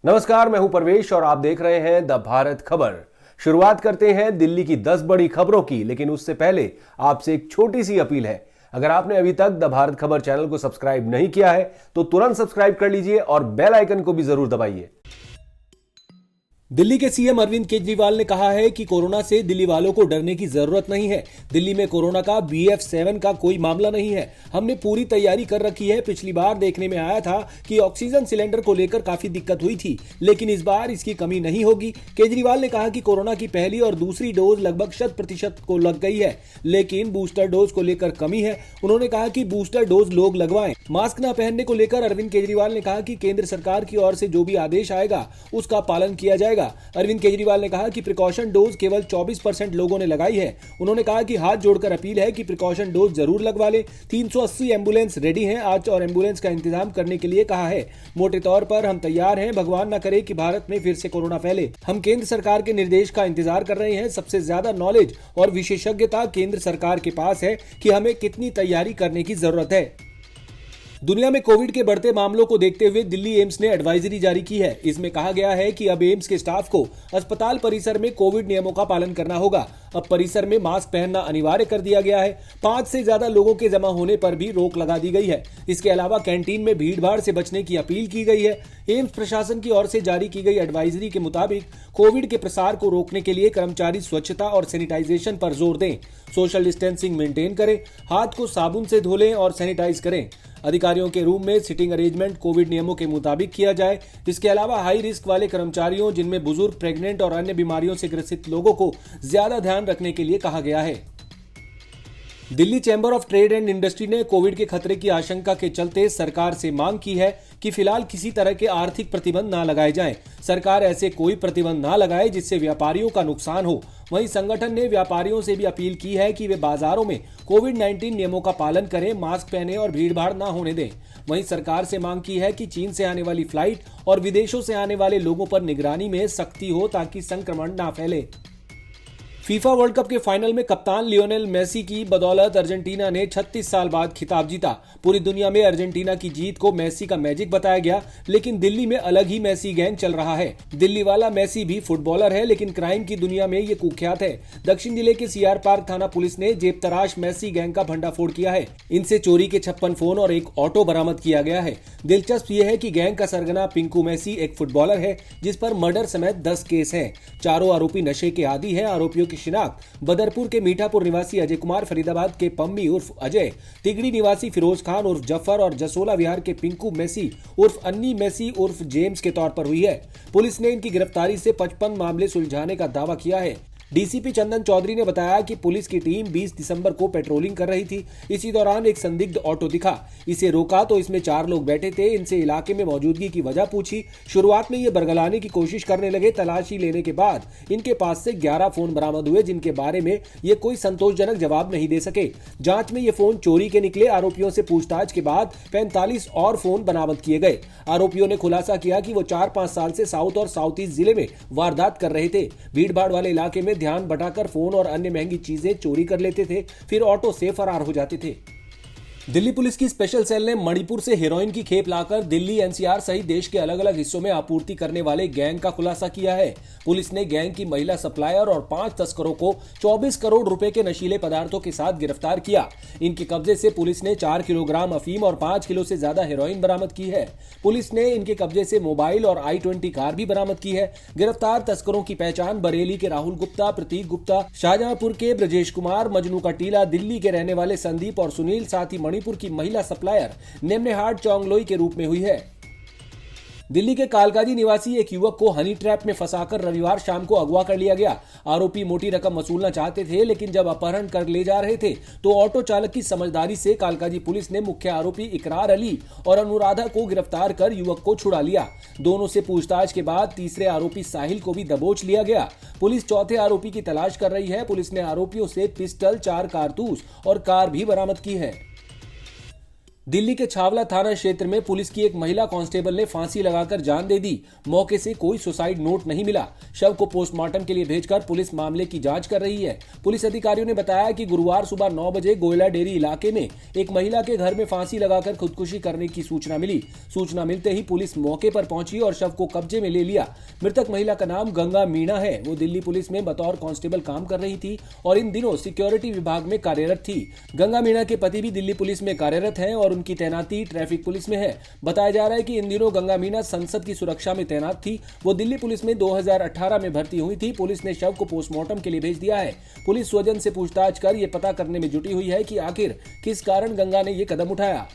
नमस्कार, मैं हूं परवेश और आप देख रहे हैं द भारत खबर। शुरुआत करते हैं दिल्ली की 10 बड़ी खबरों की, लेकिन उससे पहले आपसे एक छोटी सी अपील है। अगर आपने अभी तक द भारत खबर चैनल को सब्सक्राइब नहीं किया है तो तुरंत सब्सक्राइब कर लीजिए और बेल आइकन को भी जरूर दबाइए। दिल्ली के सीएम अरविंद केजरीवाल ने कहा है कि कोरोना से दिल्ली वालों को डरने की जरूरत नहीं है। दिल्ली में कोरोना का BF7 का कोई मामला नहीं है। हमने पूरी तैयारी कर रखी है। पिछली बार देखने में आया था कि ऑक्सीजन सिलेंडर को लेकर काफी दिक्कत हुई थी, लेकिन इस बार इसकी कमी नहीं होगी। केजरीवाल ने कहा कि कोरोना की पहली और दूसरी डोज लगभग 100% को लग गई है, लेकिन बूस्टर डोज को लेकर कमी है। उन्होंने कहा कि बूस्टर डोज लोग लगवाएं। मास्क न पहनने को लेकर अरविंद केजरीवाल ने कहा कि केंद्र सरकार की ओर से जो भी आदेश आएगा उसका पालन किया जाएगा। अरविंद केजरीवाल ने कहा कि प्रिकॉशन डोज केवल 24% लोगों ने लगाई है। उन्होंने कहा कि हाथ जोड़कर अपील है कि प्रिकॉशन डोज जरूर लगवा लें। 380 एम्बुलेंस रेडी हैं आज और एम्बुलेंस का इंतजाम करने के लिए कहा है। मोटे तौर पर हम तैयार हैं। भगवान न करे कि भारत में फिर से कोरोना फैले। हम केंद्र सरकार के निर्देश का इंतजार कर रहे हैं। सबसे ज्यादा नॉलेज और विशेषज्ञता केंद्र सरकार के पास है कि हमें कितनी तैयारी करने की जरूरत है। दुनिया में कोविड के बढ़ते मामलों को देखते हुए दिल्ली एम्स ने एडवाइजरी जारी की है। इसमें कहा गया है कि अब एम्स के स्टाफ को अस्पताल परिसर में कोविड नियमों का पालन करना होगा। अब परिसर में मास्क पहनना अनिवार्य कर दिया गया है। 5 से ज्यादा लोगों के जमा होने पर भी रोक लगा दी गई है। इसके अलावा कैंटीन में भीड़भाड़ से बचने की अपील की गई है। एम्स प्रशासन की ओर से जारी की गई एडवाइजरी के मुताबिक कोविड के प्रसार को रोकने के लिए कर्मचारी स्वच्छता और सैनिटाइजेशन पर जोर दें, सोशल डिस्टेंसिंग मेंटेन करें, हाथ को साबुन से धो लें और सैनिटाइज करें। अधिकारियों के रूम में सिटिंग अरेंजमेंट कोविड नियमों के मुताबिक किया जाए। इसके अलावा हाई रिस्क वाले कर्मचारियों, जिनमें बुजुर्ग, प्रेग्नेंट और अन्य बीमारियों से ग्रसित लोगों को ज्यादा ध्यान रखने के लिए कहा गया है। Delhi chamber of trade and industry ने कोविड के खतरे की आशंका के चलते सरकार से मांग की है कि फिलहाल किसी तरह के आर्थिक प्रतिबंध न लगाए जाएं। सरकार ऐसे कोई प्रतिबंध न लगाए जिससे व्यापारियों का नुकसान हो। वहीं संगठन ने व्यापारियों से भी अपील की है कि वे बाजारों में कोविड-19 नियमों का पालन करें, मास्क पहने और भीड़भाड़ न होने दें। वहीं सरकार से मांग की है कि चीन से आने वाली फ्लाइट और विदेशों से आने वाले लोगों पर निगरानी में सख्ती हो ताकि संक्रमण न फैले। फीफा वर्ल्ड कप के फाइनल में कप्तान लियोनेल मेसी की बदौलत अर्जेंटीना ने 36 साल बाद खिताब जीता। पूरी दुनिया में अर्जेंटीना की जीत को मेसी का मैजिक बताया गया, लेकिन दिल्ली में अलग ही मेसी गैंग चल रहा है। दिल्ली वाला मेसी भी फुटबॉलर है, लेकिन क्राइम की दुनिया में ये कुख्यात है। दक्षिण जिले के सीआर पार्क थाना पुलिस ने जेब तराश मेसी गैंग का भंडाफोड़ किया है। इनसे चोरी के 56 फोन और एक ऑटो बरामद किया गया है। दिलचस्प ये है कि गैंग का सरगना पिंकू मेसी एक फुटबॉलर है जिस पर मर्डर समेत 10 केस हैं। चारों आरोपी नशे के आदी हैं। आरोपियों शिनाख्त बदरपुर के मीठापुर निवासी अजय कुमार, फरीदाबाद के पम्मी उर्फ अजय, तिगड़ी निवासी फिरोज खान उर्फ जफर और जसोला विहार के पिंकू मेसी उर्फ अन्नी मेसी उर्फ जेम्स के तौर पर हुई है। पुलिस ने इनकी गिरफ्तारी से 55 मामले सुलझाने का दावा किया है। डीसीपी चंदन चौधरी ने बताया कि पुलिस की टीम 20 दिसंबर को पेट्रोलिंग कर रही थी। इसी दौरान एक संदिग्ध ऑटो दिखा। इसे रोका तो इसमें 4 लोग बैठे थे। इनसे इलाके में मौजूदगी की वजह पूछी। शुरुआत में ये बरगलाने की कोशिश करने लगे। तलाशी लेने के बाद इनके पास से 11 फोन बरामद हुए, जिनके बारे में ये कोई संतोषजनक जवाब नहीं दे सके। जांच में ये फोन चोरी के निकले। आरोपियों से पूछताछ के बाद 45 और फोन बरामद किए गए। आरोपियों ने खुलासा किया कि वो 4-5 साल से साउथ और साउथ ईस्ट जिले में वारदात कर रहे थे। भीड़भाड़ वाले इलाके में ध्यान बटाकर फोन और अन्य महंगी चीजें चोरी कर लेते थे, फिर ऑटो से फरार हो जाते थे। दिल्ली पुलिस की स्पेशल सेल ने मणिपुर से हेरोइन की खेप लाकर दिल्ली, एनसीआर सहित देश के अलग अलग हिस्सों में आपूर्ति करने वाले गैंग का खुलासा किया है। पुलिस ने गैंग की महिला सप्लायर और 5 तस्करों को 24 करोड़ रुपए के नशीले पदार्थों के साथ गिरफ्तार किया। इनके कब्जे से पुलिस ने 4 किलोग्राम अफीम और 5 किलो से ज्यादा हेरोइन बरामद की है। पुलिस ने इनके कब्जे से मोबाइल और i20 कार भी बरामद की है। गिरफ्तार तस्करों की पहचान बरेली के राहुल गुप्ता, प्रतीक गुप्ता, शाहजहांपुर के ब्रजेश कुमार, मजनू का टीला, दिल्ली के रहने वाले संदीप और सुनील, साथ ही मणिपुर की महिला सप्लायर नेमनेहाट चौंगलोई के रूप में हुई है। दिल्ली के कालकाजी निवासी एक युवक को हनी ट्रैप में फंसाकर रविवार शाम को अगवा कर लिया गया। आरोपी मोटी रकम वसूलना चाहते थे, लेकिन जब अपहरण कर ले जा रहे थे तो ऑटो चालक की समझदारी से कालकाजी पुलिस ने मुख्य आरोपी इकरार अली और अनुराधा को गिरफ्तार कर युवक को छुड़ा लिया। दोनों से पूछताछ के बाद तीसरे आरोपी साहिल को भी दबोच लिया गया। पुलिस चौथे आरोपी की तलाश कर रही है। पुलिस ने आरोपियों से पिस्टल, 4 कारतूस और कार भी बरामद की है। दिल्ली के छावला थाना क्षेत्र में पुलिस की एक महिला कांस्टेबल ने फांसी लगाकर जान दे दी। मौके से कोई सुसाइड नोट नहीं मिला। शव को पोस्टमार्टम के लिए भेजकर पुलिस मामले की जांच कर रही है। पुलिस अधिकारियों ने बताया कि गुरुवार सुबह 9 बजे गोयला डेरी इलाके में एक महिला के घर में फांसी लगाकर खुदकुशी करने की सूचना मिली। सूचना मिलते ही पुलिस मौके पर पहुंची और शव को कब्जे में ले लिया। मृतक महिला का नाम गंगा मीणा है। वो दिल्ली पुलिस में बतौर कांस्टेबल काम कर रही थी और इन दिनों सिक्योरिटी विभाग में कार्यरत थी। गंगा मीणा के पति भी दिल्ली पुलिस में कार्यरत हैं और उनकी तैनाती ट्रैफिक पुलिस में है। बताया जा रहा है कि इन दिनों गंगा मीणा संसद की सुरक्षा में तैनात थी। वो दिल्ली पुलिस में 2018 में भर्ती हुई थी। पुलिस ने शव को पोस्टमार्टम के लिए भेज दिया है। पुलिस स्वजन से पूछताछ कर ये पता करने में जुटी हुई है कि आखिर किस कारण गंगा ने ये कदम उठाया।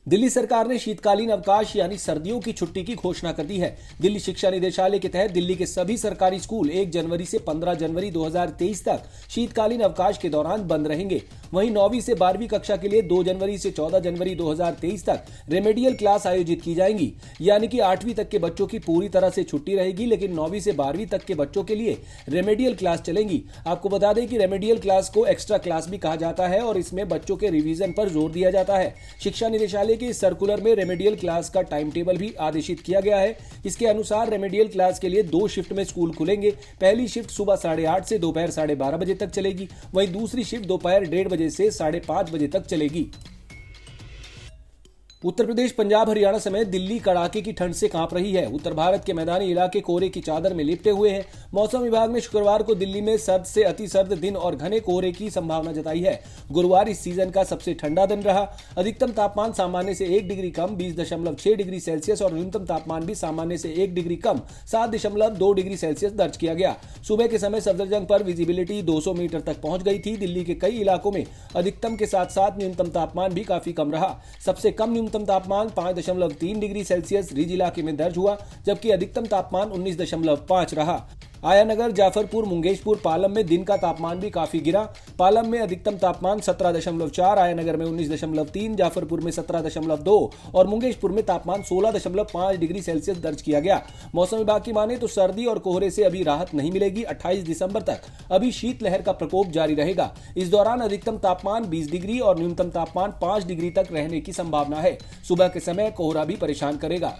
दिल्ली सरकार ने शीतकालीन अवकाश यानी सर्दियों की छुट्टी की घोषणा कर दी है। दिल्ली शिक्षा निदेशालय के तहत दिल्ली के सभी सरकारी स्कूल 1 जनवरी से 15 जनवरी 2023 तक शीतकालीन अवकाश के दौरान बंद रहेंगे। वहीं 9वीं से 12वीं कक्षा के लिए 2 जनवरी से 14 जनवरी 2023 तक रेमेडियल क्लास आयोजित की जाएंगी। यानी कि 8वीं तक के बच्चों की पूरी तरह से छुट्टी रहेगी, लेकिन 9वीं से 12वीं तक के बच्चों के लिए रेमेडियल क्लास चलेंगी। आपको बता दें कि रेमेडियल क्लास को एक्स्ट्रा क्लास भी कहा जाता है और इसमें बच्चों के रिवीजन पर जोर दिया जाता है। शिक्षा निदेशालय के इस सर्कुलर में रेमेडियल क्लास का टाइम टेबल भी आदेशित किया गया है। इसके अनुसार रेमेडियल क्लास के लिए 2 शिफ्ट में स्कूल खुलेंगे। पहली शिफ्ट सुबह 8:30 से दोपहर 12:30 बजे तक चलेगी। वहीं दूसरी शिफ्ट दोपहर 1:30 बजे से 5:30 बजे तक चलेगी। उत्तर प्रदेश, पंजाब, हरियाणा समेत दिल्ली कड़ाके की ठंड से कांप रही है। उत्तर भारत के मैदानी इलाके कोहरे की चादर में लिपटे हुए हैं। मौसम विभाग ने शुक्रवार को दिल्ली में सर्द से अति सर्द दिन और घने कोहरे की संभावना जताई है। गुरुवार इस सीजन का सबसे ठंडा दिन रहा। अधिकतम तापमान सामान्य से 1 डिग्री कम 20.6 डिग्री सेल्सियस और न्यूनतम तापमान भी सामान्य से 1 डिग्री कम 7.2 डिग्री सेल्सियस दर्ज किया गया। सुबह के समय सफदरजंग पर विजिबिलिटी 200 मीटर तक पहुंच गई थी। दिल्ली के कई इलाकों में अधिकतम के साथ साथ न्यूनतम तापमान भी काफी कम रहा। सबसे कम न्यूनतम तापमान 5.3 डिग्री सेल्सियस रिज इलाके में दर्ज हुआ, जबकि अधिकतम तापमान 19.5 रहा। आयानगर, जाफरपुर, मुंगेशपुर, पालम में दिन का तापमान भी काफी गिरा। पालम में अधिकतम तापमान 17.4, आयानगर में 19.3, जाफरपुर में 17.2 और मुंगेशपुर में तापमान 16.5 डिग्री सेल्सियस दर्ज किया गया। मौसम विभाग की माने तो सर्दी और कोहरे से अभी राहत नहीं मिलेगी। 28 दिसंबर तक अभी शीतलहर का प्रकोप जारी रहेगा। इस दौरान अधिकतम तापमान 20 डिग्री और न्यूनतम तापमान 5 डिग्री तक रहने की संभावना है। सुबह के समय कोहरा भी परेशान करेगा।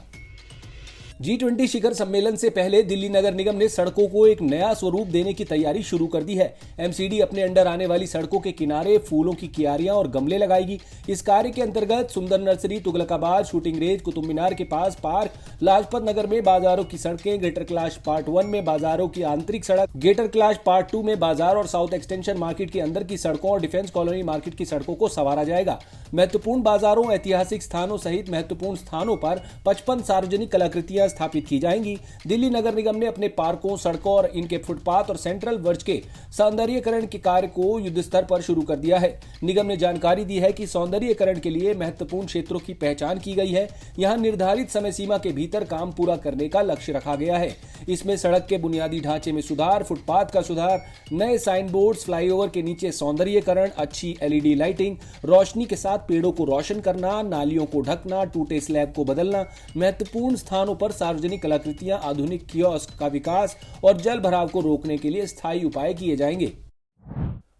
G20 शिखर सम्मेलन से पहले दिल्ली नगर निगम ने सड़कों को एक नया स्वरूप देने की तैयारी शुरू कर दी है। MCD अपने अंडर आने वाली सड़कों के किनारे फूलों की क्यारियां और गमले लगाएगी। इस कार्य के अंतर्गत Sunder nursery, Tughlakabad, shooting range, Qutub Minar के पास पार्क, लाजपत नगर में बाजारों की सड़कें, ग्रेटर कैलाश पार्ट 1 में बाजारों की आंतरिक सड़क, ग्रेटर कैलाश पार्ट 2 में बाजार और साउथ एक्सटेंशन मार्केट के अंदर की सड़कों और डिफेंस कॉलोनी मार्केट की सड़कों को संवारा जाएगा। महत्वपूर्ण बाजारों, ऐतिहासिक स्थानों सहित महत्वपूर्ण स्थानों पर 55 सार्वजनिक कलाकृतियां स्थापित की जाएंगी। दिल्ली नगर निगम ने अपने पार्कों, सड़कों और इनके फुटपाथ और सेंट्रल वर्ज के सौंदर्यीकरण के कार्य को युद्ध स्तर पर शुरू कर दिया है। निगम ने जानकारी दी है कि सौंदर्यीकरण के लिए महत्वपूर्ण क्षेत्रों की पहचान की गई है। यहां निर्धारित समय सीमा के भीतर काम पूरा करने का लक्ष्य रखा गया है। इसमें सड़क के बुनियादी ढांचे में सुधार, फुटपाथ का सुधार, नए साइन बोर्ड, फ्लाईओवर के नीचे सौंदर्यीकरण, अच्छी LED लाइटिंग, रोशनी के साथ पेड़ों को रोशन करना, नालियों को ढकना, टूटे स्लैब को बदलना, महत्वपूर्ण स्थानों पर सार्वजनिक कलाकृतियां, आधुनिक कियोस्क का विकास और जल भराव को रोकने के लिए स्थायी उपाय किए जाएंगे।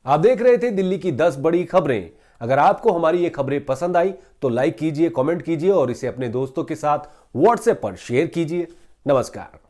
आप देख रहे थे दिल्ली की 10 बड़ी खबरें। अगर आपको हमारी ये खबरें पसंद आई तो लाइक कीजिए, कमेंट कीजिए और इसे अपने दोस्तों के साथ व्हाट्सएप पर शेयर कीजिए। नमस्कार।